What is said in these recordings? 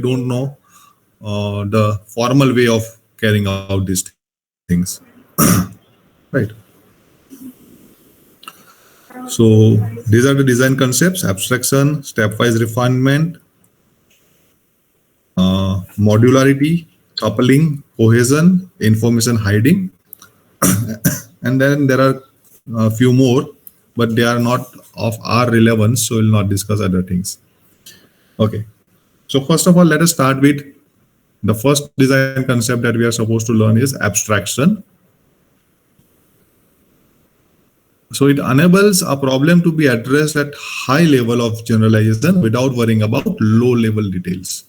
don't know the formal way of carrying out these things. Right. So these are the design concepts: abstraction, stepwise refinement, modularity, coupling, cohesion, information hiding, and then there are a few more, but they are not of our relevance, so we'll not discuss other things. Okay. So first of all, let us start with the first design concept that we are supposed to learn is abstraction. So it enables a problem to be addressed at high level of generalization without worrying about low level details.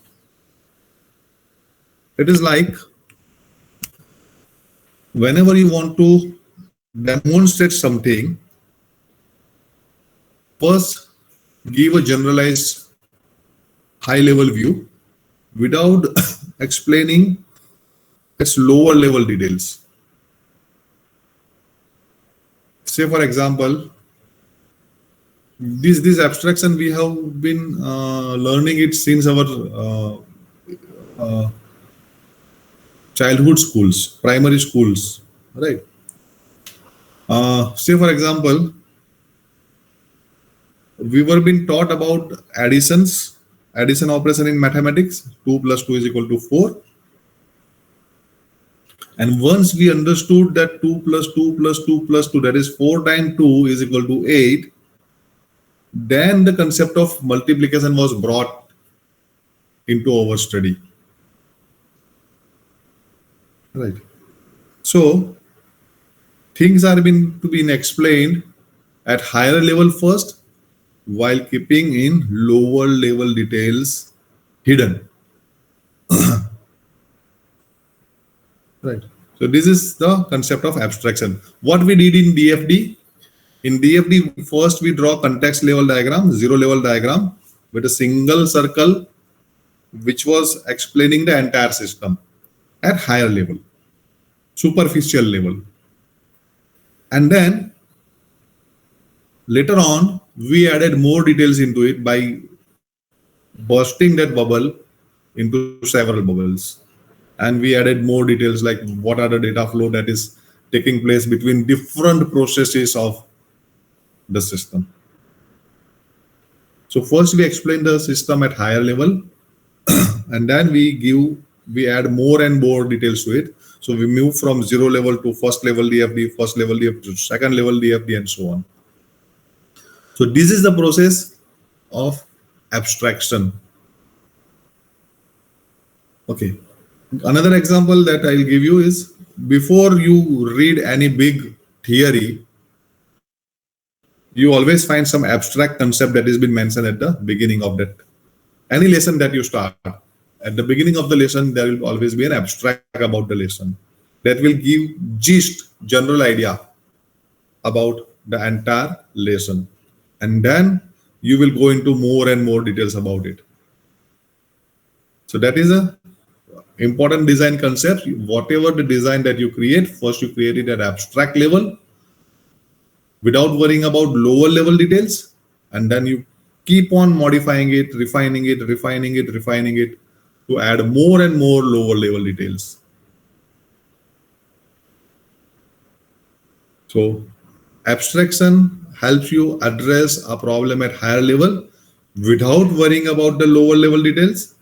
It is like whenever you want to demonstrate something, first give a generalized high level view without explaining its lower level details. Say for example, this abstraction we have been learning it since our childhood schools, primary schools, right? Say for example, we were being taught about addition operation in mathematics. 2 plus 2 is equal to 4. And once we understood that 2 plus 2 plus 2 plus 2, that is 4 times 2 is equal to 8, then the concept of multiplication was brought into our study. Right. So things are being to be explained at higher level first, while keeping in lower level details hidden. Right. So this is the concept of abstraction. What we did in DFD, first we draw context level diagram, zero level diagram with a single circle, which was explaining the entire system at higher level, superficial level. And then later on, we added more details into it by bursting that bubble into several bubbles. And we added more details like what are the data flow that is taking place between different processes of the system. So first we explain the system at higher level, and then we add more and more details to it. So we move from zero level to first level DFD to second level DFD, and so on. So this is the process of abstraction. Okay. Another example that I'll give you is, before you read any big theory, you always find some abstract concept that has been mentioned at the beginning of that. Any lesson that you start, at the beginning of the lesson, there will always be an abstract about the lesson that will give gist, general idea about the entire lesson. And then you will go into more and more details about it. So that is a important design concept. Whatever the design that you create, first you create it at abstract level without worrying about lower level details, and then you keep on modifying it, refining it to add more and more lower level details. So abstraction helps you address a problem at higher level without worrying about the lower level details.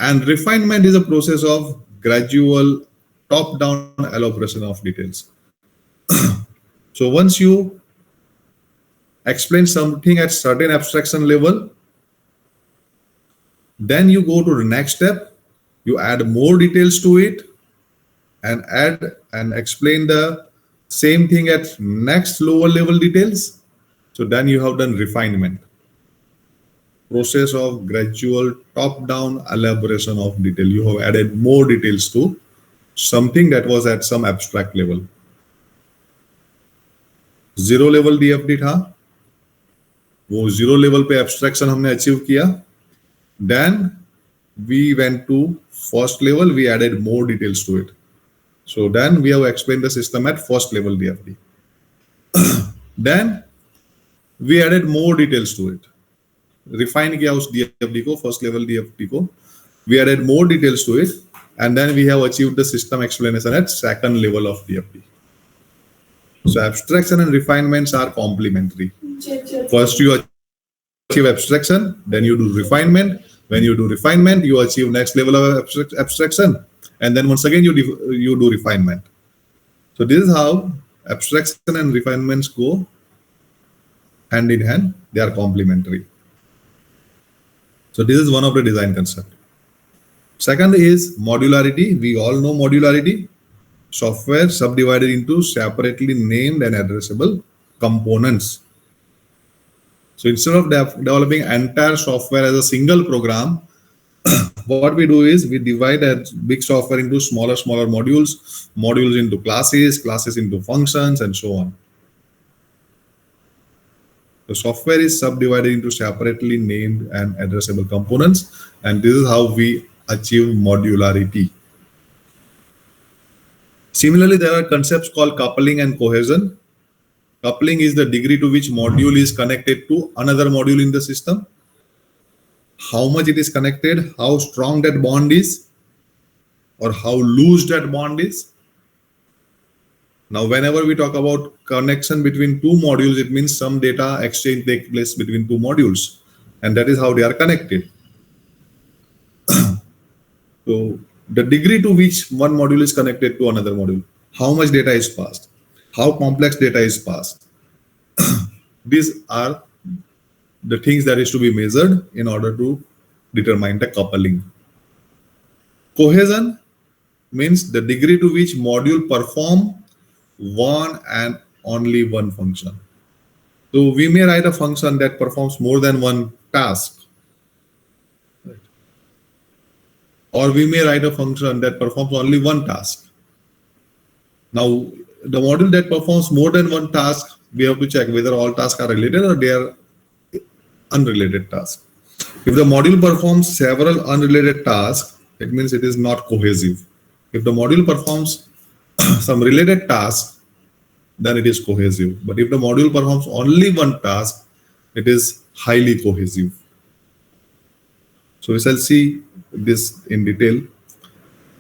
And refinement is a process of gradual top-down elaboration of details. So once you explain something at certain abstraction level, then you go to the next step, you add more details to it and add and explain the same thing at next lower level details. So then you have done refinement. Process of gradual top-down elaboration of detail. You have added more details to something that was at some abstract level. Zero level DFD था, वो zero level पे abstraction हमने achieve किया. Then we went to first level, we added more details to it. So then we have explained the system at first level DFD. Then we added more details to it. Refine किया उस DFD को, first level DFD को. We added more details to it, and then we have achieved the system explanation at second level of DFD. So abstraction and refinements are complementary. First you achieve abstraction, then you do refinement. When you do refinement, you achieve next level of abstraction, and then once again you do refinement. So this is how abstraction and refinements go hand in hand. They are complementary. So this is one of the design concepts. Second is modularity. We all know modularity. Software subdivided into separately named and addressable components. So instead of developing entire software as a single program, what we do is we divide that big software into smaller modules, modules into classes into functions, and so on. The software is subdivided into separately named and addressable components, and this is how we achieve modularity. Similarly, there are concepts called coupling and cohesion. Coupling is the degree to which module is connected to another module in the system, how much it is connected, how strong that bond is, or how loose that bond is. Now, whenever we talk about connection between two modules, it means some data exchange takes place between two modules, and that is how they are connected. So the degree to which one module is connected to another module, how much data is passed, how complex data is passed. These are the things that is to be measured in order to determine the coupling. Cohesion means the degree to which module perform one and only one function. So we may write a function that performs more than one task. Right. Or we may write a function that performs only one task. Now, the module that performs more than one task, we have to check whether all tasks are related or they are unrelated tasks. If the module performs several unrelated tasks, it means it is not cohesive. If the module performs some related task, then it is cohesive. But if the module performs only one task, it is highly cohesive. So we shall see this in detail.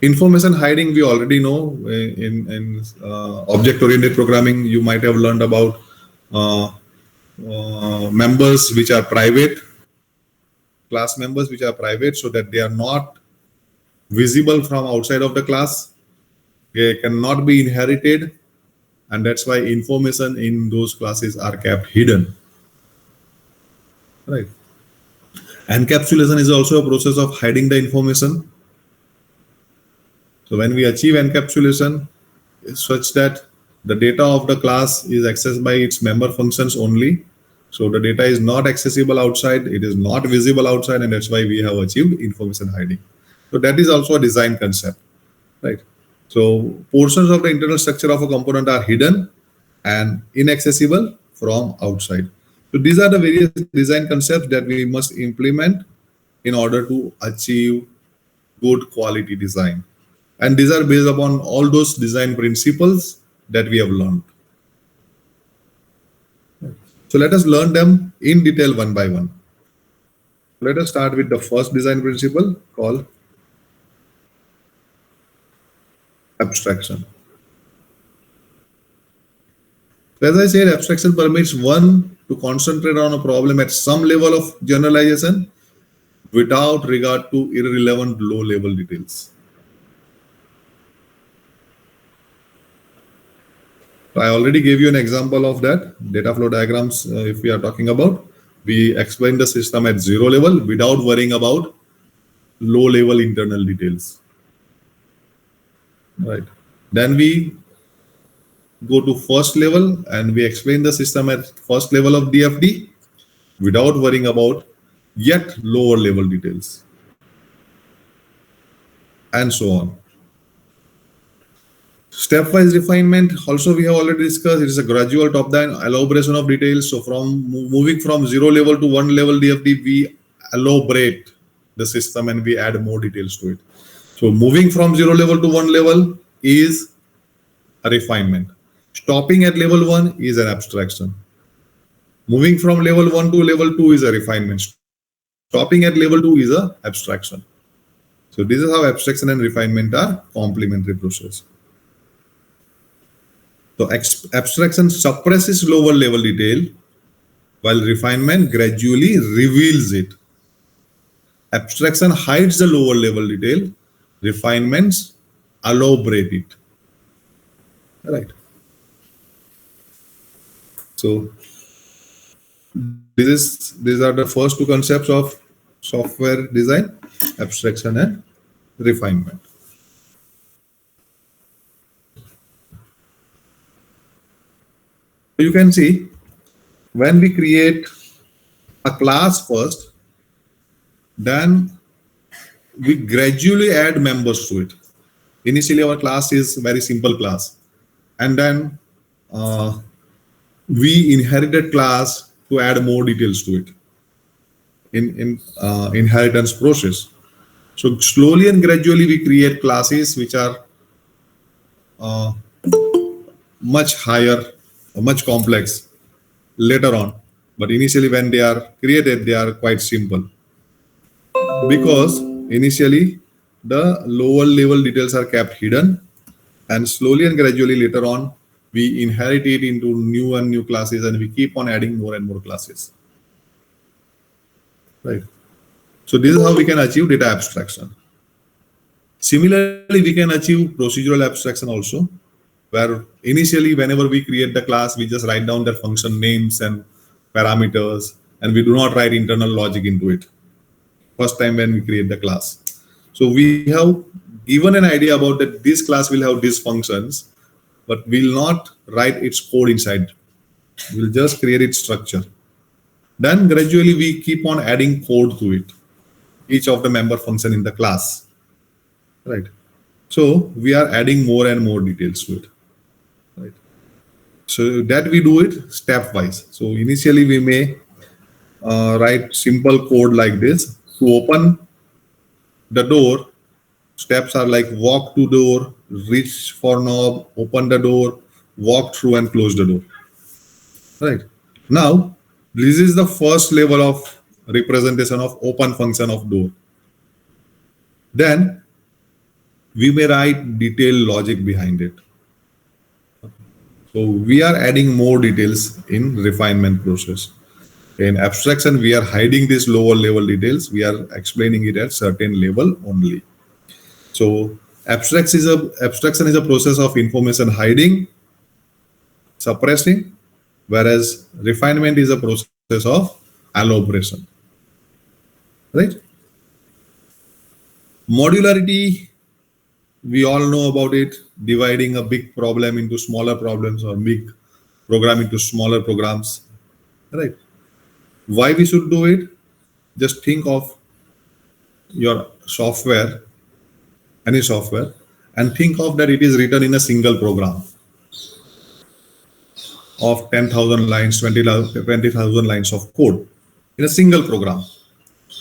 Information hiding, we already know. In object-oriented programming, you might have learned about members which are private, class members which are private, so that they are not visible from outside of the class. They cannot be inherited, and that's why information in those classes are kept hidden. Right. Encapsulation is also a process of hiding the information. So when we achieve encapsulation, it's such that the data of the class is accessed by its member functions only. So the data is not accessible outside, it is not visible outside, and that's why we have achieved information hiding. So that is also a design concept, right? So portions of the internal structure of a component are hidden and inaccessible from outside. So these are the various design concepts that we must implement in order to achieve good quality design. And these are based upon all those design principles that we have learned. So let us learn them in detail one by one. Let us start with the first design principle called abstraction. So as I said, abstraction permits one to concentrate on a problem at some level of generalization without regard to irrelevant low-level details. So I already gave you an example of that. Data flow diagrams, if we are talking about, we explain the system at zero level without worrying about low-level internal details. Right. Then we go to first level and we explain the system at first level of DFD without worrying about yet lower level details, and so on. Stepwise refinement, also we have already discussed, it is a gradual top-down elaboration of details. So from moving from zero level to one level DFD, we elaborate the system and we add more details to it. So moving from zero level to one level is a refinement. Stopping at level one is an abstraction. Moving from level one to level two is a refinement. Stopping at level two is a abstraction. So this is how abstraction and refinement are complementary process. So abstraction suppresses lower level detail, while refinement gradually reveals it. Abstraction hides the lower level detail, refinements elaborate it. Right. So these are the first two concepts of software design: abstraction and refinement. You can see when we create a class first, then we gradually add members to it. Initially, our class is very simple class, and then we inherited class to add more details to it in inheritance process. So slowly and gradually, we create classes which are much higher, much complex later on. But initially, when they are created, they are quite simple, because initially the lower level details are kept hidden, and slowly and gradually later on we inherit it into new and new classes, and we keep on adding more and more classes. Right. So this is how we can achieve data abstraction. Similarly, we can achieve procedural abstraction also, where initially whenever we create the class, we just write down the function names and parameters, and we do not write internal logic into it first time when we create the class. So we have given an idea about that this class will have these functions, but we'll not write its code inside. We'll just create its structure. Then gradually we keep on adding code to it, each of the member function in the class. Right. So we are adding more and more details to it. Right. So that we do it stepwise. So initially we may write simple code like this. To open the door, steps are like walk to door, reach for knob, open the door, walk through and close the door. Right. Now, this is the first level of representation of open function of door. Then we may write detailed logic behind it. So we are adding more details in refinement process. In abstraction, we are hiding these lower level details. We are explaining it at certain level only. So abstraction is a process of information hiding, suppressing, whereas refinement is a process of elaboration. Right? Modularity, we all know about it, dividing a big problem into smaller problems or big program into smaller programs. Right? Why we should do it? Just think of your software, any software, and think of that it is written in a single program of 10,000 lines, 20,000 lines of code in a single program.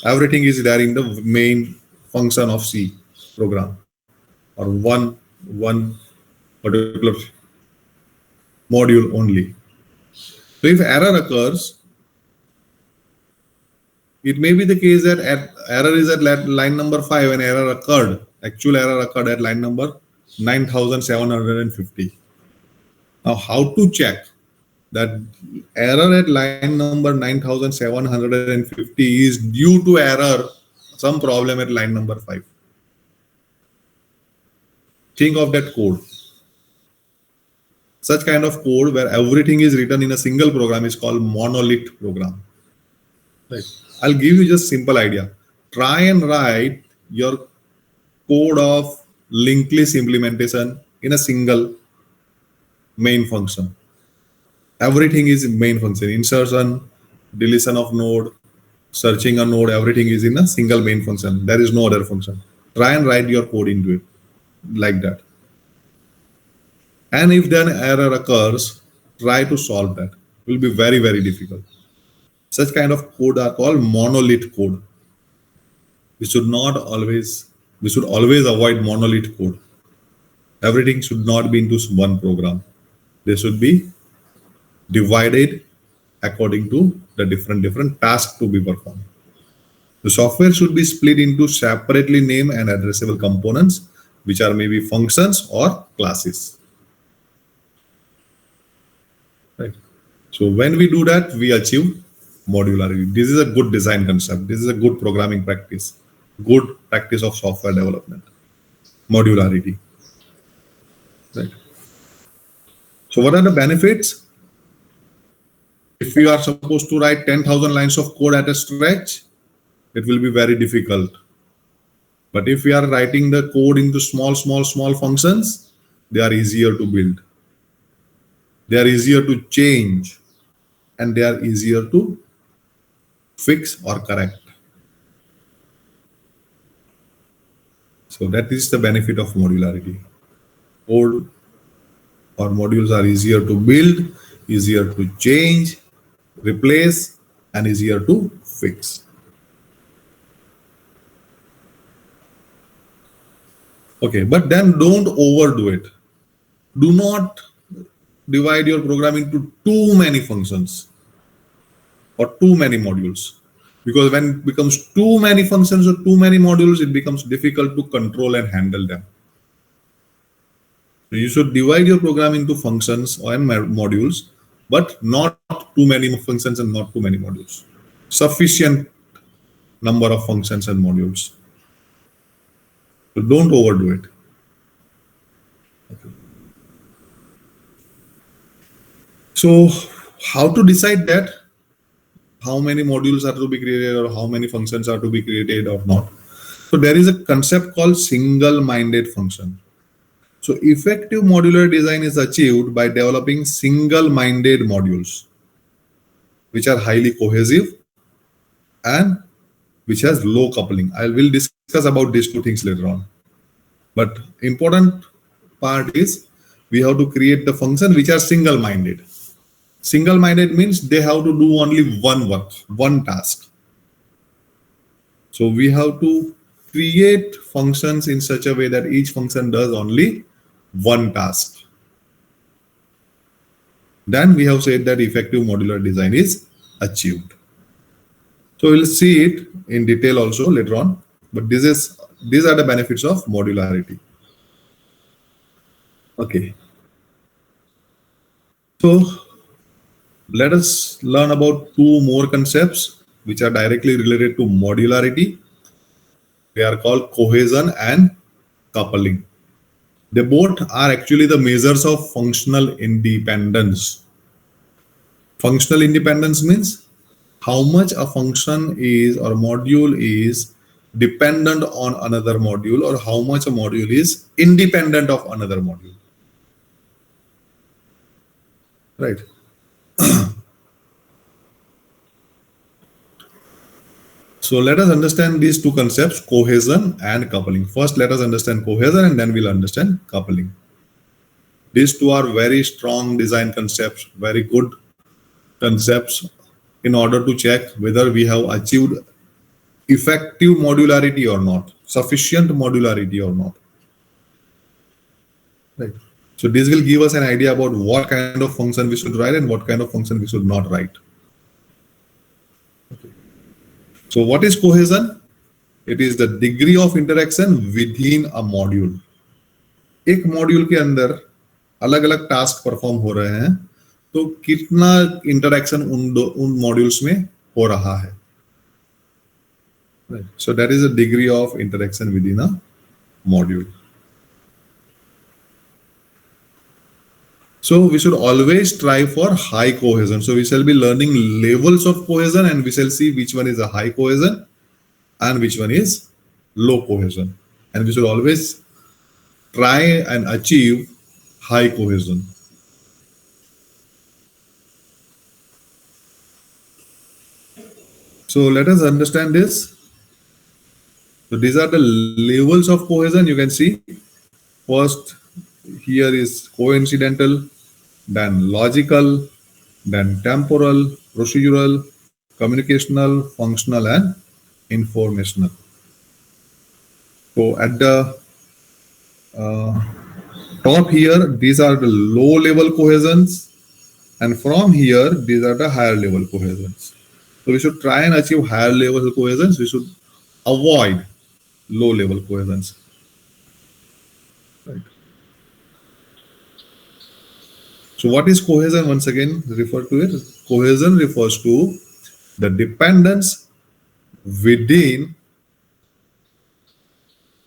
Everything is there in the main function of C program, or one particular module only. So if error occurs, it may be the case that error is at line number 5 and error occurred. Actual error occurred at line number 9,750. Now, how to check that error at line number 9,750 is due to error, some problem at line number 5? Think of that code. Such kind of code where everything is written in a single program is called monolith program. Right. I'll give you just simple idea. Try and write your code of linked list implementation in a single main function. Everything is in main function. Insertion, deletion of node, searching a node, everything is in a single main function. There is no other function. Try and write your code into it like that. And if then error occurs, try to solve that. It will be very, very difficult. Such kind of code are called monolith code. We should always avoid monolith code. Everything should not be into one program. They should be divided according to the different tasks to be performed. The software should be split into separately named and addressable components, which are maybe functions or classes. Right. So when we do that, we achieve modularity. This is a good design concept. This is a good programming practice, good practice of software development. Modularity. Right. So what are the benefits? If you are supposed to write 10,000 lines of code at a stretch, it will be very difficult. But if we are writing the code into small functions, they are easier to build. They are easier to change, and they are easier to fix or correct. So that is the benefit of modularity. Code or modules are easier to build, easier to change, replace, and easier to fix. Okay, but then don't overdo it. Do not divide your program into too many functions or too many modules, because when it becomes too many functions or too many modules, it becomes difficult to control and handle them. So you should divide your program into functions and modules, but not too many functions and not too many modules. Sufficient number of functions and modules. So don't overdo it. Okay. So how to decide that? How many modules are to be created or how many functions are to be created or not? So there is a concept called single-minded function. So effective modular design is achieved by developing single-minded modules, which are highly cohesive and which has low coupling. I will discuss about these two things later on. But important part is we have to create the function which are single-minded. Single-minded means they have to do only one work, one task. So we have to create functions in such a way that each function does only one task. Then we have said that effective modular design is achieved. So we'll see it in detail also later on, but these are the benefits of modularity. Okay. So let us learn about two more concepts which are directly related to modularity. They are called cohesion and coupling. They both are actually the measures of functional independence. Functional independence means how much a function is or module is dependent on another module, or how much a module is independent of another module. Right. So let us understand these two concepts, cohesion and coupling. First, let us understand cohesion and then we'll understand coupling. These two are very strong design concepts, very good concepts in order to check whether we have achieved effective modularity or not, sufficient modularity or not. Right. So this will give us an idea about what kind of function we should write and what kind of function we should not write. Okay. So what is cohesion? It is the degree of interaction within a module. एक module के अंदर अलग अलग task perform हो रहे हैं, तो कितना इंटरेक्शन उन मॉड्यूल्स में हो रहा है. Right. So that is a degree of interaction within a module. So we should always try for high cohesion. So we shall be learning levels of cohesion and we shall see which one is a high cohesion and which one is low cohesion. And we should always try and achieve high cohesion. So let us understand this. So these are the levels of cohesion. You can see first here is coincidental, then logical, then temporal, procedural, communicational, functional, and informational. So at the top here, these are the low level cohesions, and from here, these are the higher level cohesions. So we should try and achieve higher level cohesions. We should avoid low level cohesions. Right. So what is cohesion? Once again, refer to it. Cohesion refers to the dependence within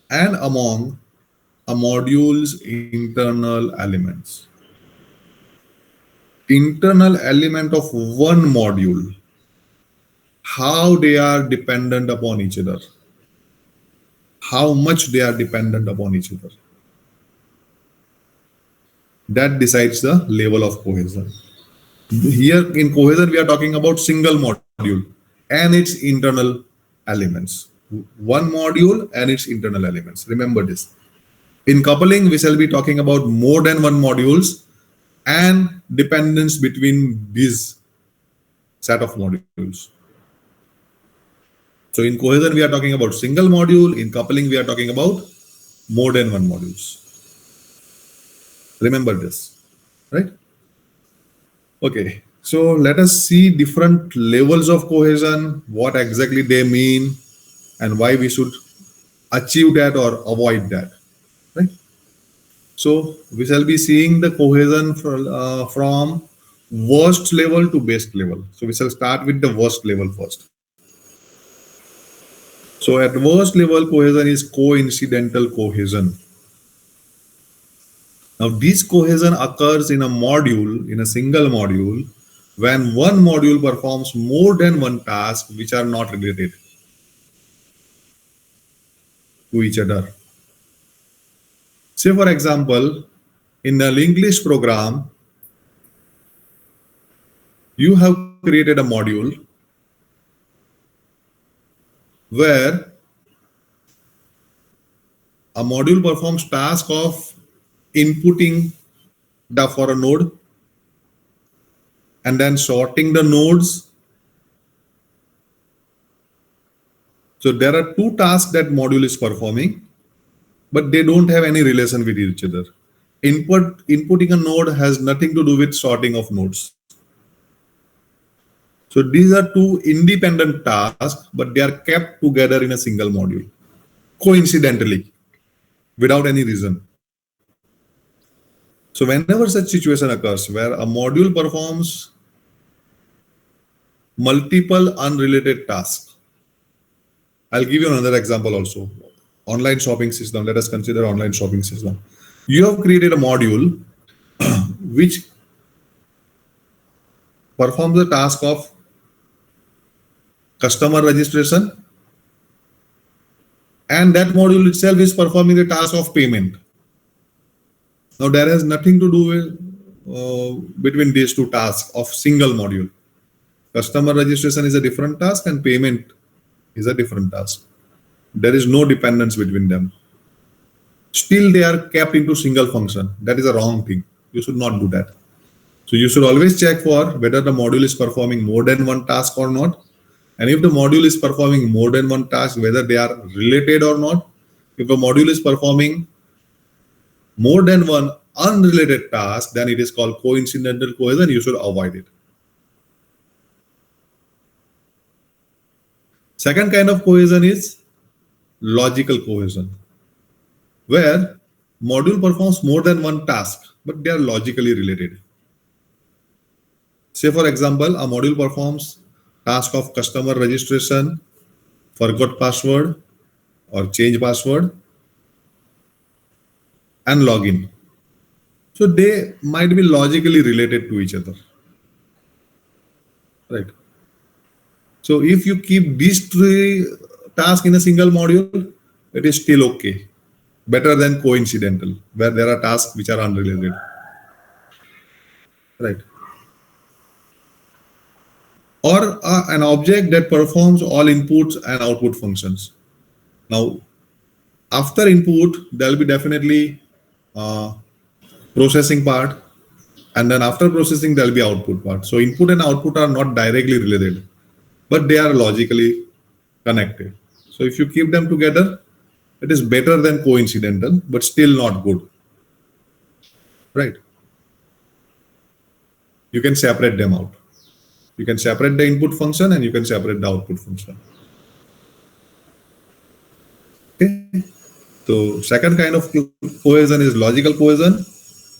and among a module's internal elements. Internal element of one module, how they are dependent upon each other, how much they are dependent upon each other. That decides the level of cohesion. Here in cohesion, we are talking about single module and its internal elements. One module and its internal elements. Remember this. In coupling, we shall be talking about more than one modules and dependence between these set of modules. So in cohesion, we are talking about single module. In coupling, we are talking about more than one modules. Remember this, right? Okay, so let us see different levels of cohesion, what exactly they mean, and why we should achieve that or avoid that, right? So we shall be seeing the cohesion from worst level to best level. So we shall start with the worst level first. So at worst level, cohesion is coincidental cohesion. Now this cohesion occurs in a module, in a single module, when one module performs more than one task which are not related to each other. Say for example, in the linked list program, you have created a module where a module performs task of inputting data for a node and then sorting the nodes. So there are two tasks that module is performing, but they don't have any relation with each other. Inputting a node has nothing to do with sorting of nodes. So these are two independent tasks, but they are kept together in a single module, coincidentally, without any reason. So whenever such situation occurs where a module performs multiple unrelated tasks, I'll give you another example also. Online shopping system. Let us consider online shopping system. You have created a module which performs the task of customer registration, and that module itself is performing the task of payment. Now there has nothing to do with between these two tasks of single module. Customer registration is a different task and payment is a different task. There is no dependence between them. Still they are kept into single function. That is a wrong thing. You should not do that. So you should always check for whether the module is performing more than one task or not. And if the module is performing more than one task, whether they are related or not. If a module is performing more than one unrelated task, then it is called coincidental cohesion. You should avoid it. Second kind of cohesion is logical cohesion, where module performs more than one task, but they are logically related. Say for example, a module performs task of customer registration, forgot password or change password, and login. So they might be logically related to each other, right? So if you keep these three tasks in a single module, it is still okay. Better than coincidental, where there are tasks which are unrelated, right? Or an object that performs all inputs and output functions. Now, after input, there will be definitely processing part, and then after processing, there will be output part. So input and output are not directly related, but they are logically connected. So if you keep them together, it is better than coincidental, but still not good, right? You can separate them out. You can separate the input function and you can separate the output function. Okay. So second kind of cohesion is logical cohesion,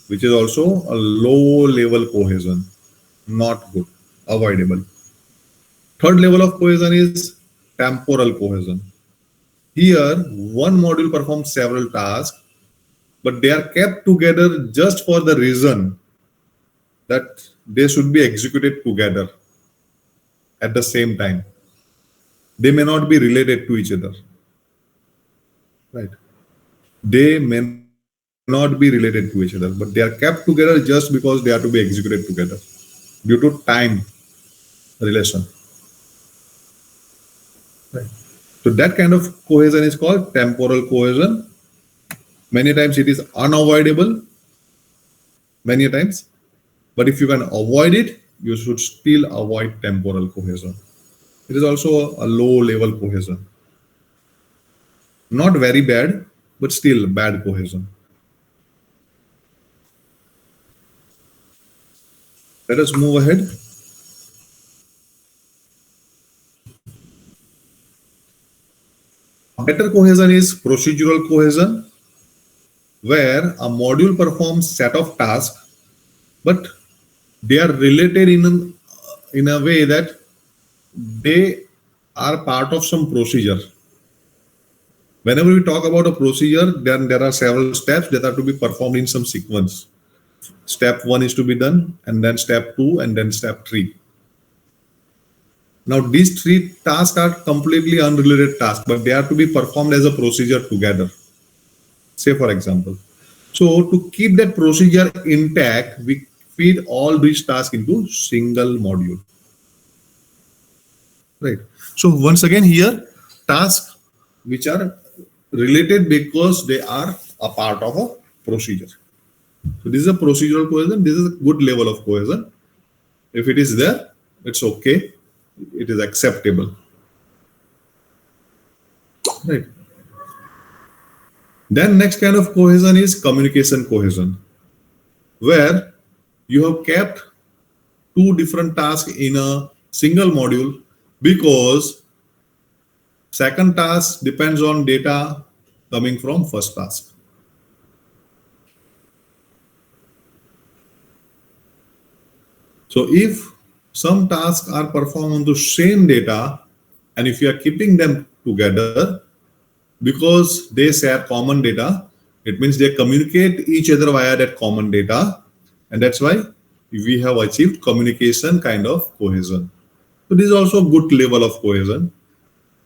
which is also a low level cohesion. Not good, avoidable. Third level of cohesion is temporal cohesion. Here, one module performs several tasks, but they are kept together just for the reason that they should be executed together at the same time. They may not be related to each other, right? They may not be related to each other, but they are kept together just because they are to be executed together due to time relation. Right. So that kind of cohesion is called temporal cohesion. Many times it is unavoidable, many times. But if you can avoid it, you should still avoid temporal cohesion. It is also a low level cohesion. Not very bad, but still bad cohesion. Let us move ahead. A better cohesion is procedural cohesion, where a module performs set of tasks, but they are related in a way that they are part of some procedure. Whenever we talk about a procedure, then there are several steps that are to be performed in some sequence. Step 1 is to be done, and then step 2, and then step 3. Now, these 3 tasks are completely unrelated tasks, but they are to be performed as a procedure together. Say, for example. So, to keep that procedure intact, we feed all these tasks into single module. Right. So, once again, here, tasks which are related because they are a part of a procedure. So this is a procedural cohesion. This is a good level of cohesion. If it is there, it's okay. It is acceptable. Right. Then next kind of cohesion is communication cohesion, where you have kept 2 different tasks in a single module because second task depends on data coming from first task. So if some tasks are performed on the same data, and if you are keeping them together because they share common data, it means they communicate each other via that common data, and that's why we have achieved communication kind of cohesion. So this is also a good level of cohesion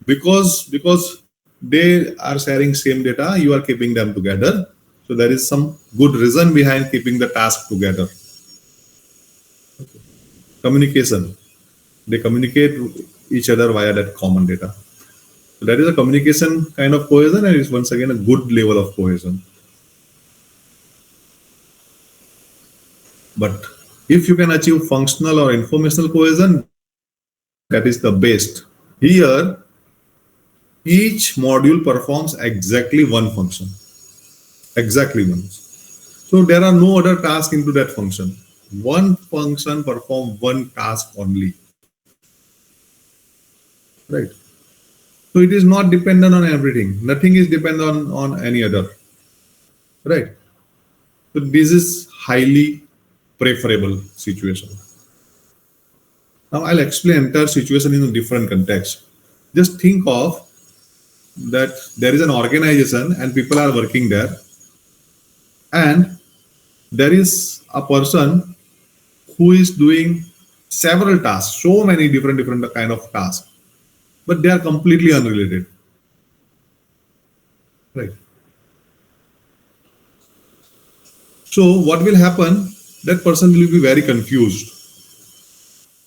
because they are sharing same data, you are keeping them together. So there is some good reason behind keeping the task together. Communication. They communicate each other via that common data. So that is a communication kind of cohesion, and it's once again a good level of cohesion. But if you can achieve functional or informational cohesion, that is the best. Here, each module performs exactly one function. Exactly one. So there are no other tasks into that function. One function performs one task only. Right. So it is not dependent on everything. Nothing is dependent on any other. Right. So this is highly preferable situation. Now I'll explain entire situation in a different context. Just think of that there is an organization and people are working there, and there is a person who is doing several tasks, so many different kind of tasks, but they are completely unrelated. Right. So what will happen? That person will be very confused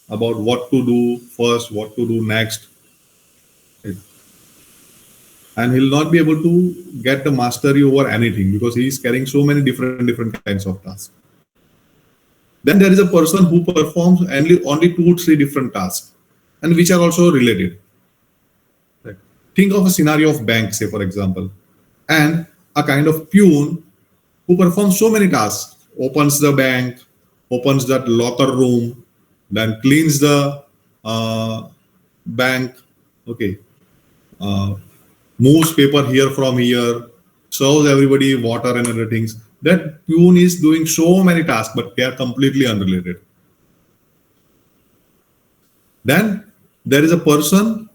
about what to do first, what to do next. Right. And he'll not be able to get the mastery over anything because he is carrying so many different kinds of tasks. Then there is a person who performs only 2-3 different tasks, and which are also related. Right. Think of a scenario of bank, say for example, and a kind of peon who performs so many tasks, opens the bank, opens that locker room, then cleans the bank, okay, uh, moves paper here from here, serves everybody water and other things. That peon is doing so many tasks, but they are completely unrelated. Then there is a person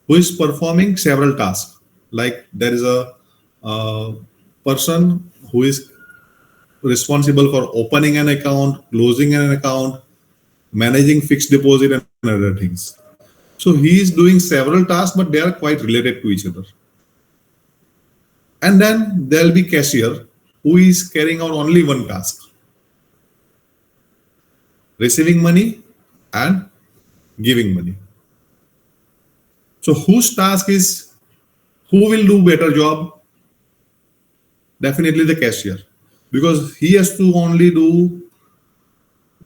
who is performing several tasks. Like there is a person who is responsible for opening an account, closing an account, managing fixed deposit and other things. So he is doing several tasks, but they are quite related to each other. And then there will be cashier who is carrying out only one task: receiving money and giving money. So whose task is, who will do better job? Definitely the cashier, because he has to only do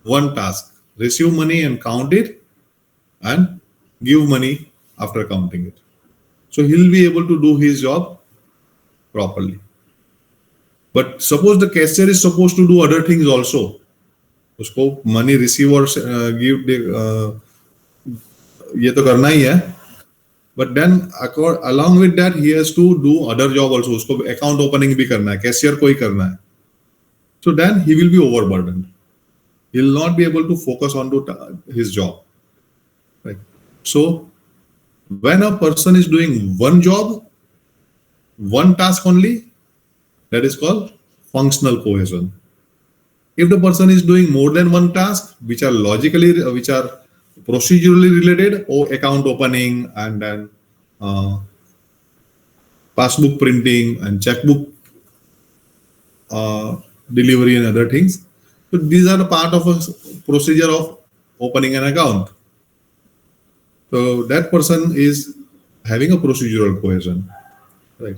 one task: receive money and count it, and give money after counting it. So he'll be able to do his job properly. But suppose the cashier is supposed to do other things also. उसको money receive और give ये तो करना ही है. But then along with that he has to do other job also. उसको account opening भी करना है, cashier को ही करना है. So then he will be overburdened. He will not be able to focus on to his job. Right. So when a person is doing one job, one task only, that is called functional cohesion. If the person is doing more than one task, which are procedurally related, or account opening and then passbook printing and checkbook delivery and other things. So these are the part of a procedure of opening an account. So that person is having a procedural cohesion, right?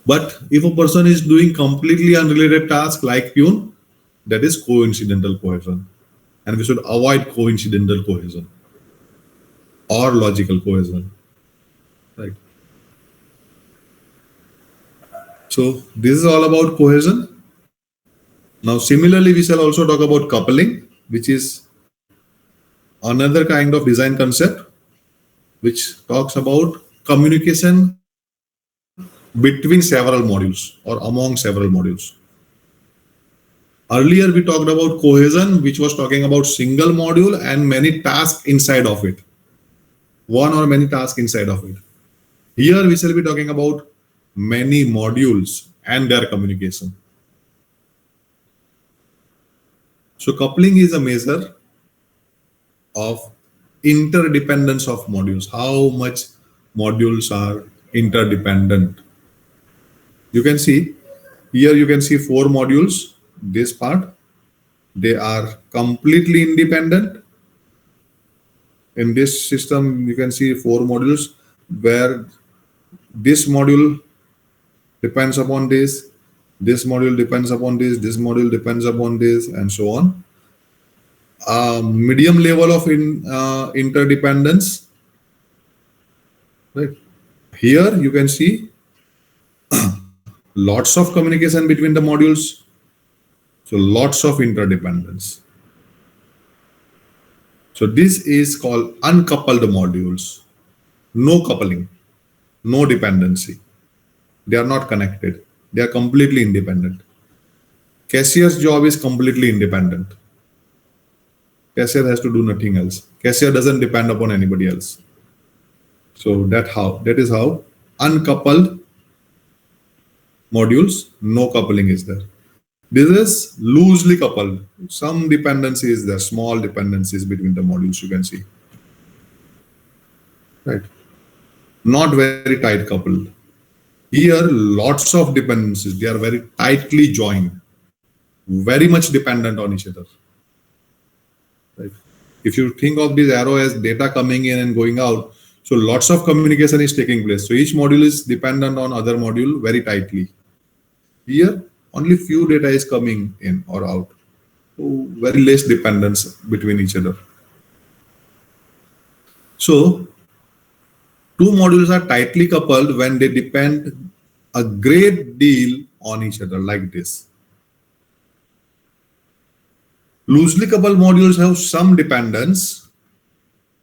But if a person is doing completely unrelated tasks like peon, that is coincidental cohesion. And we should avoid coincidental cohesion or logical cohesion, right? So this is all about cohesion. Now, similarly, we shall also talk about coupling, which is another kind of design concept, which talks about communication between several modules or among several modules. Earlier, we talked about cohesion, which was talking about single module and many tasks inside of it, one or many tasks inside of it. Here, we shall be talking about many modules and their communication. So coupling is a measure of interdependence of modules, how much modules are interdependent. You can see here, you can see 4 modules. This part, they are completely independent. In this system, you can see 4 modules where this module depends upon this module depends upon this module depends upon this, and so on. Medium level of interdependence, right? Here you can see lots of communication between the modules, so lots of interdependence. So this is called uncoupled modules. No coupling, no dependency. They are not connected. They are completely independent. Cashier's job is completely independent. Cashier has to do nothing else. Cashier doesn't depend upon anybody else. So that is how uncoupled modules, no coupling is there. This is loosely coupled. Some dependency is there, small dependencies between the modules you can see. Right. Not very tight coupled. Here, lots of dependencies. They are very tightly joined, very much dependent on each other. Right. If you think of this arrow as data coming in and going out, so lots of communication is taking place. So each module is dependent on other module very tightly. Here, only few data is coming in or out. So very less dependence between each other. So 2 modules are tightly coupled when they depend a great deal on each other, like this. Loosely coupled modules have some dependence,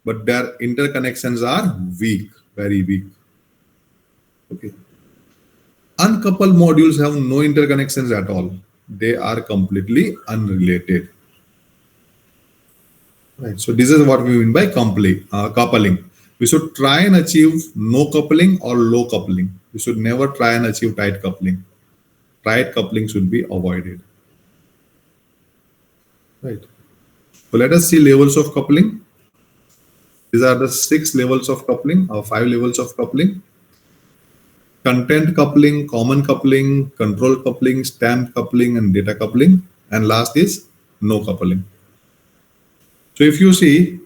but their interconnections are weak, very weak. Okay. Uncoupled modules have no interconnections at all. They are completely unrelated. Right. So this is what we mean by coupling. We should try and achieve no coupling or low coupling. We should never try and achieve tight coupling. Tight coupling should be avoided. Right. So let us see levels of coupling. These are the 6 levels of coupling or 5 levels of coupling. Content coupling, common coupling, control coupling, stamp coupling, and data coupling. And last is no coupling. So if you see,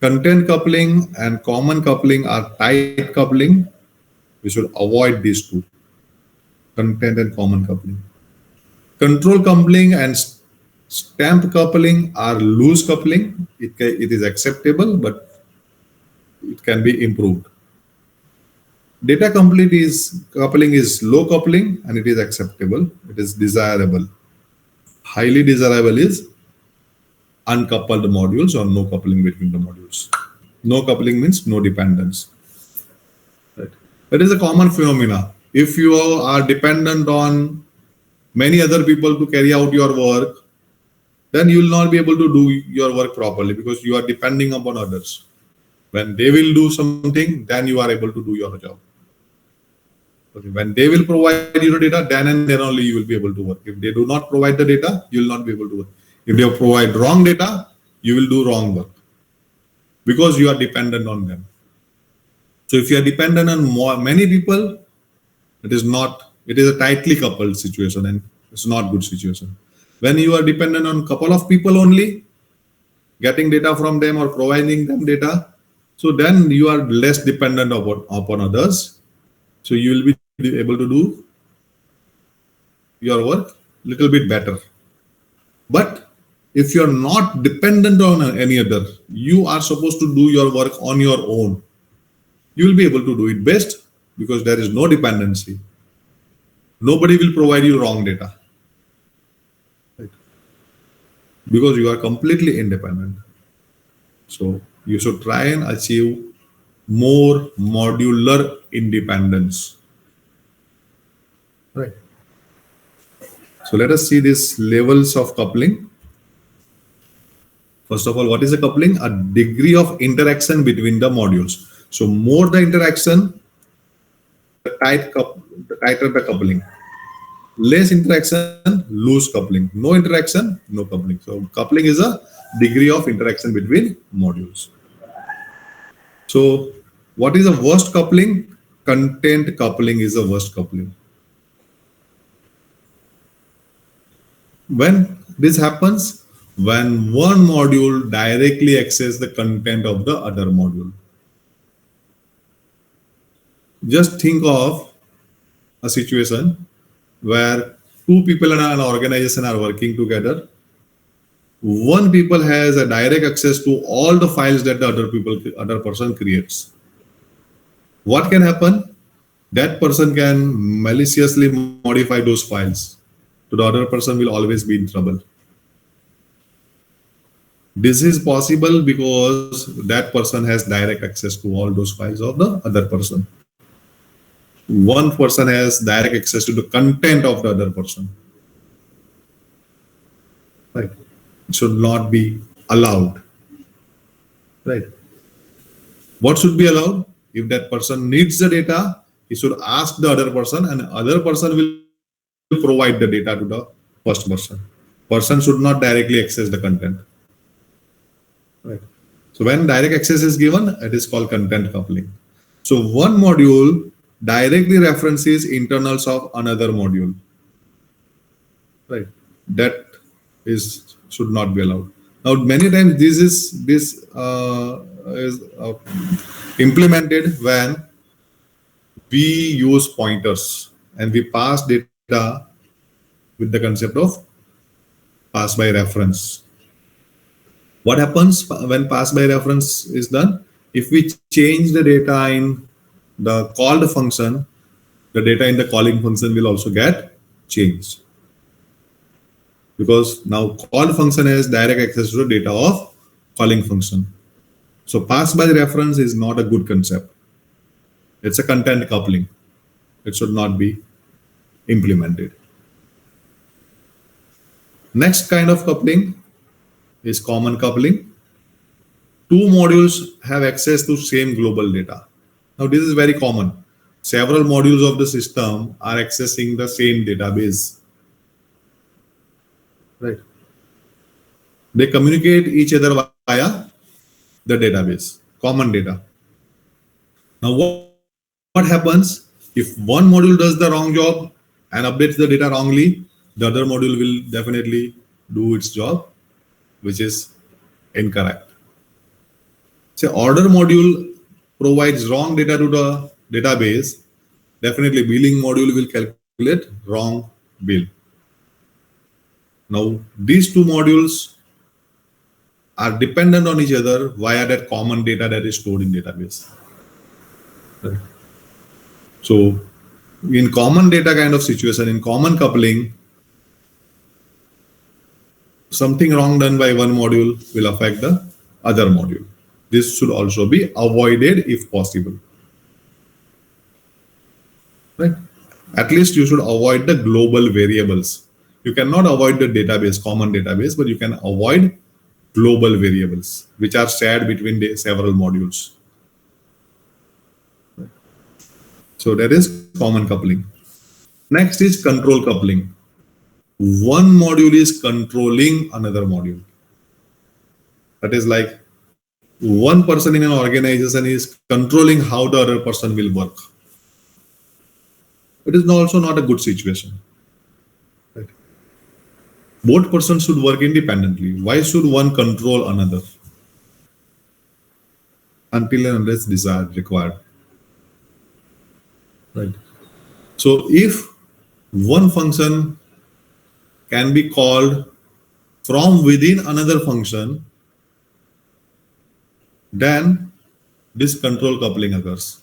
content coupling and common coupling are tight coupling. We should avoid these two, content and common coupling. Control coupling and stamp coupling are loose coupling. It is acceptable, but it can be improved. Data coupling is low coupling and it is acceptable. It is desirable. Highly desirable is uncoupled modules or no coupling between the modules. No coupling means no dependence. Right. That is a common phenomena. If you are dependent on many other people to carry out your work, then you will not be able to do your work properly because you are depending upon others. When they will do something, then you are able to do your job. Okay. When they will provide you the data, then and then only you will be able to work. If they do not provide the data, you will not be able to work. If they provide wrong data, you will do wrong work because you are dependent on them. So if you are dependent on many people, it is a tightly coupled situation and it's not good situation. When you are dependent on a couple of people only, getting data from them or providing them data, so then you are less dependent upon others. So you will be able to do your work a little bit better. But if you are not dependent on any other, you are supposed to do your work on your own. You will be able to do it best because there is no dependency. Nobody will provide you wrong data. Right? Because you are completely independent. So you should try and achieve more modular independence. Right. So let us see these levels of coupling. First of all, what is a coupling? A degree of interaction between the modules. So more the interaction, the tighter the coupling. Less interaction, loose coupling. No interaction, no coupling. So coupling is a degree of interaction between modules. So what is the worst coupling? Content coupling is the worst coupling. When this happens, when one module directly accesses the content of the other module. Just think of a situation where two people in an organization are working together. One people has a direct access to all the files that the other person creates. What can happen? That person can maliciously modify those files. So the other person will always be in trouble. This is possible because that person has direct access to all those files of the other person. One person has direct access to the content of the other person. Right. It should not be allowed. Right. What should be allowed? If that person needs the data, he should ask the other person and the other person will provide the data to the first person. Person should not directly access the content. Right. So when direct access is given, it is called content coupling. So one module directly references internals of another module. Right. That should not be allowed. Now, many times this is implemented when we use pointers and we pass data with the concept of pass by reference. What happens when pass by reference is done? If we change the data in the called function, the data in the calling function will also get changed. because now call function has direct access to the data of calling function. So pass by reference is not a good concept. It's a content coupling. It should not be implemented. Next kind of coupling is common coupling. Two modules have access to same global data. Now this is very common. Several modules of the system are accessing the same database. Right. They communicate each other via the database, common data. Now what happens if one module does the wrong job and updates the data wrongly? The other module will definitely do its job, which is incorrect. Say order module provides wrong data to the database, definitely billing module will calculate wrong bill. Now these two modules are dependent on each other via that common data that is stored in database. Right. So in common data kind of situation, in common coupling, something wrong done by one module will affect the other module. This should also be avoided if possible. Right? At least you should avoid the global variables. You cannot avoid the database, common database, but you can avoid global variables, which are shared between the several modules. Right? So that is common coupling. Next is control coupling. One module is controlling another module. That is like one person in an organization is controlling how the other person will work. It is also not a good situation. Right? Both persons should work independently. Why should one control another? Until and unless desired, required. Right. So if one function can be called from within another function, then this control coupling occurs.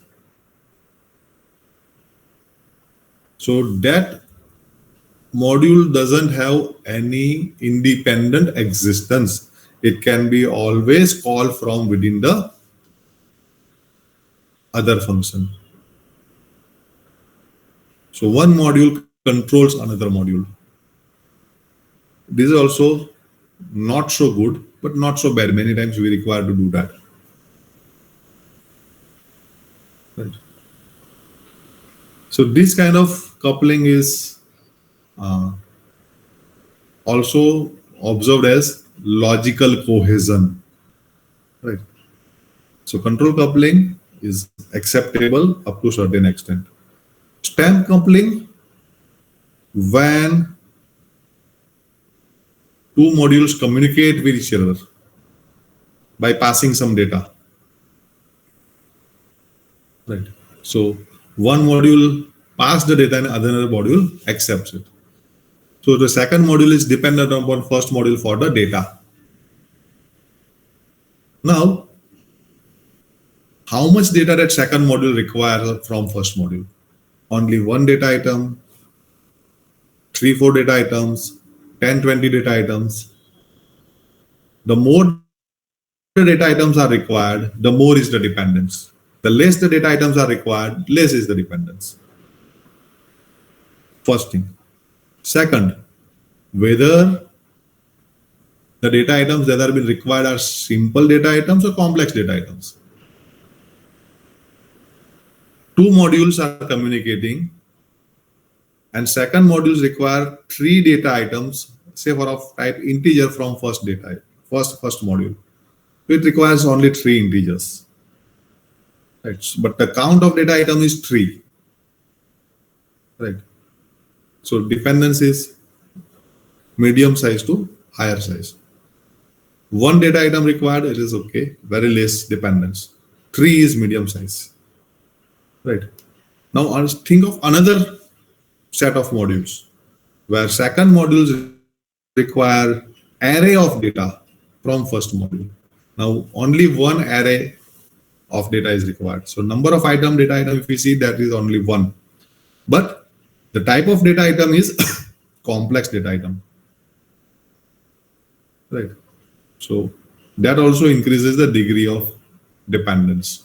So that module doesn't have any independent existence. It can be always called from within the other function. So one module controls another module. This is also not so good, but not so bad. Many times we require to do that. Right. So this kind of coupling is also observed as logical cohesion. Right. So control coupling is acceptable up to a certain extent. Stem coupling, when two modules communicate with each other by passing some data. Right. So one module passes the data and another module accepts it. So the second module is dependent upon first module for the data. Now, how much data that second module requires from first module? Only one data item, 3-4 data items, 10-20 data items. The more the data items are required, the more is the dependence. The less the data items are required, less is the dependence. First thing. Second, whether the data items that are being required are simple data items or complex data items. Two modules are communicating, and second modules require 3 data items, say for of type integer from first module. It requires only 3 integers. Right. But the count of data item is 3. Right. So dependence is medium size to higher size. One data item required, it is okay, very less dependence. 3 is medium size. Right. Now think of another set of modules where second modules require array of data from first module. Now only one array of data is required. So number of data item, if we see, that is only 1. But the type of data item is complex data item. right? So that also increases the degree of dependence.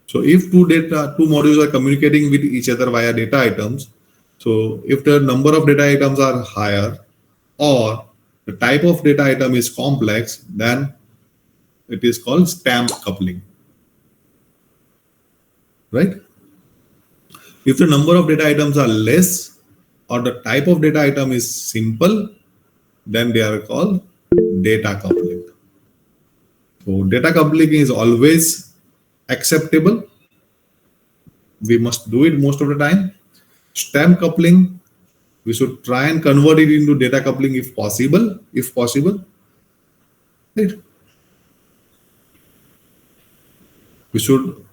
So if two modules are communicating with each other via data items, so if the number of data items are higher or the type of data item is complex, then it is called stamp coupling, right? If the number of data items are less or the type of data item is simple, then they are called data coupling. So data coupling is always acceptable. We must do it most of the time. Stamp coupling, we should try and convert it into data coupling if possible. If possible, right? We should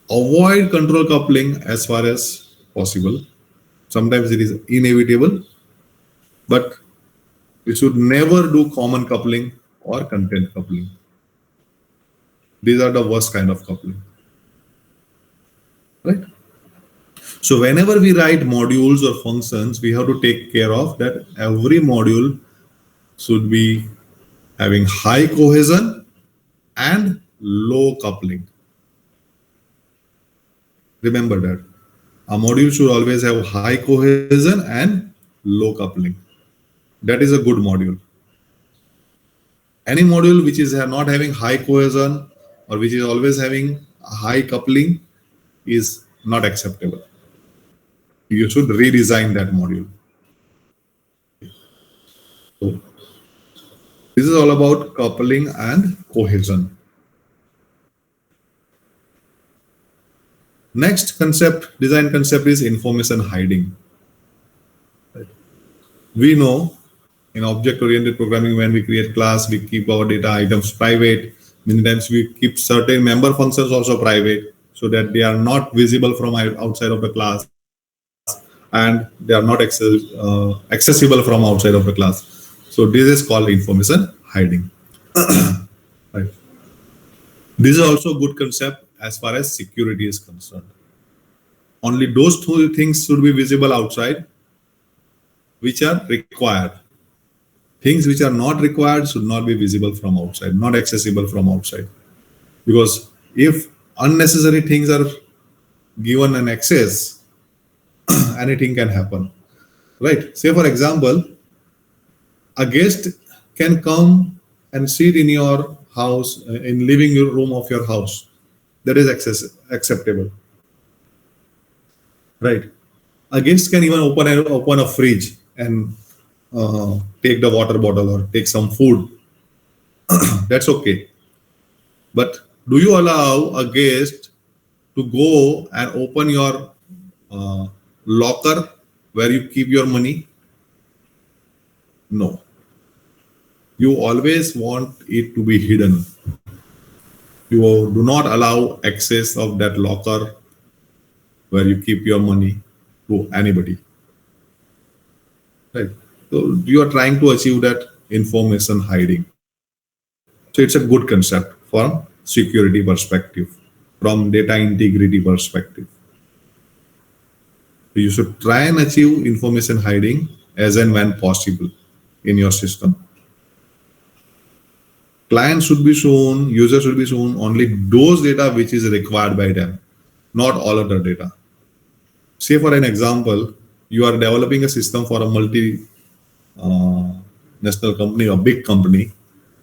avoid control coupling as far as possible. Sometimes it is inevitable, but we should never do common coupling or content coupling. These are the worst kind of coupling, right? So whenever we write modules or functions, we have to take care of that every module should be having high cohesion and low coupling. Remember that. A module should always have high cohesion and low coupling. That is a good module. Any module which is not having high cohesion or which is always having high coupling is not acceptable. You should redesign that module. So this is all about coupling and cohesion. Next concept, design concept, is information hiding. Right. We know in object-oriented programming, when we create class, we keep our data items private. Many times we keep certain member functions also private so that they are not visible from outside of the class and they are not accessible from outside of the class. So this is called information hiding. Right. This is also a good concept as far as security is concerned. Only those two things should be visible outside which are required. Things which are not required should not be visible from outside, not accessible from outside. Because if unnecessary things are given an access, anything can happen. Right? Say for example, a guest can come and sit in your house, in living room of your house. That is acceptable. Right? A guest can even open a fridge and take the water bottle or take some food. That's okay. But do you allow a guest to go and open your locker where you keep your money? No. You always want it to be hidden. You do not allow access of that locker where you keep your money to anybody. Right. So you are trying to achieve that information hiding. So it's a good concept from security perspective, from data integrity perspective. You should try and achieve information hiding as and when possible in your system. Client should be shown, user should be shown only those data which is required by them, not all other data. Say for an example, you are developing a system for a national company or big company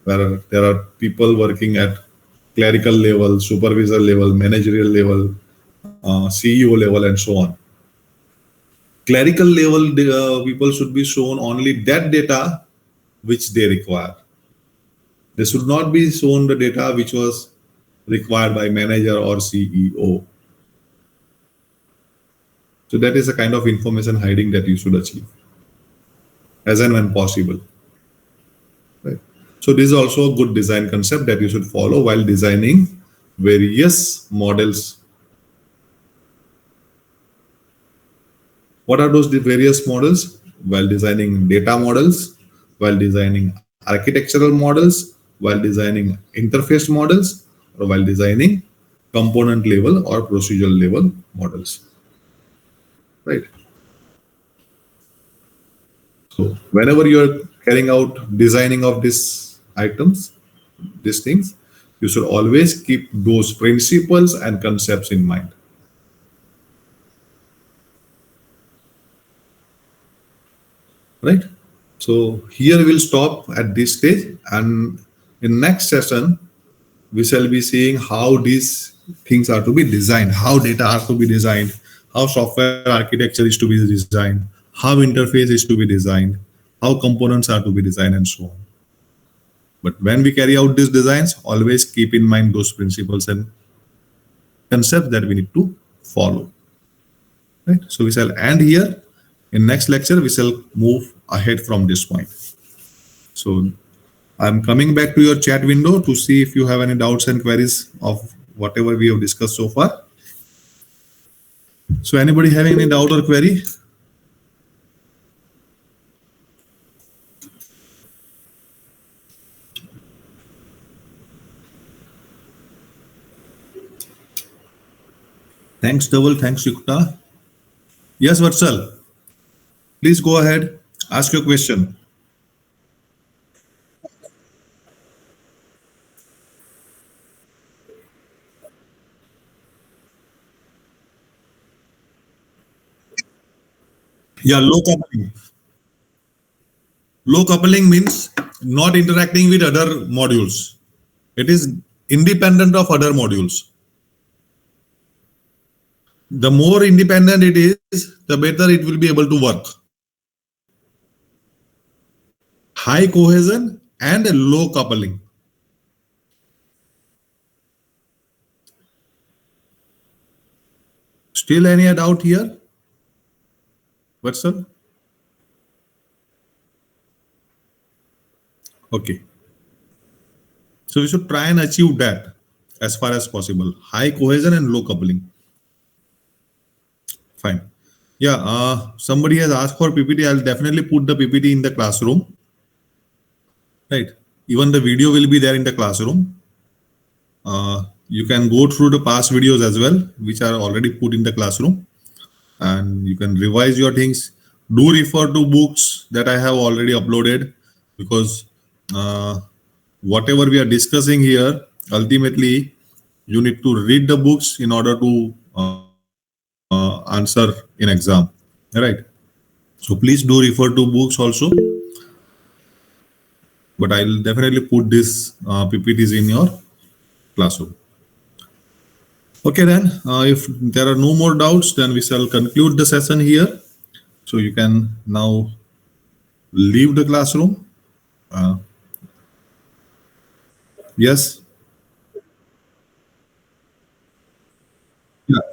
where there are people working at clerical level, supervisor level, managerial level, CEO level, and so on. Clerical level people should be shown only that data which they require. They should not be shown the data which was required by manager or CEO. So that is a kind of information hiding that you should achieve as and when possible. Right. So this is also a good design concept that you should follow while designing various models. What are those various models? While designing data models, while designing architectural models, while designing interface models, or while designing component level or procedural level models. Right. So whenever you are carrying out designing of these items, these things, you should always keep those principles and concepts in mind. Right? So here we'll stop at this stage, and in next session we shall be seeing how these things are to be designed, how data are to be designed, how software architecture is to be designed, how interface is to be designed, how components are to be designed, and so on. But when we carry out these designs, always keep in mind those principles and concepts that we need to follow. Right? So we shall end here. In next lecture, we shall move ahead from this point. So I'm coming back to your chat window to see if you have any doubts and queries of whatever we have discussed so far. So anybody having any doubt or query? Thanks, Dhaval. Thanks, Yukta. Yes, Vatsal. Please go ahead. Ask your question. Yeah, low coupling. Low coupling means not interacting with other modules. It is independent of other modules. The more independent it is, the better it will be able to work. High cohesion and a low coupling. Still any doubt here? Vatsal? Okay. So we should try and achieve that as far as possible. High cohesion and low coupling. Fine. Yeah, somebody has asked for PPT. I'll definitely put the PPT in the classroom. Right. Even the video will be there in the classroom. You can go through the past videos as well, which are already put in the classroom, and you can revise your things. Do refer to books that I have already uploaded, because whatever we are discussing here, ultimately you need to read the books in order to answer in exam. Right. So please do refer to books also. But I'll definitely put this PPTs in your classroom. Okay, then if there are no more doubts, then we shall conclude the session here. So you can now leave the classroom. Yes.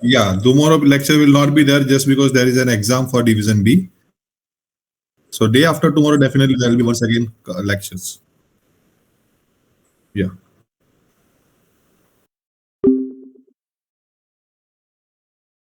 Yeah. Tomorrow lecture will not be there just because there is an exam for Division B. So day after tomorrow, definitely there will be once again lectures. Yeah.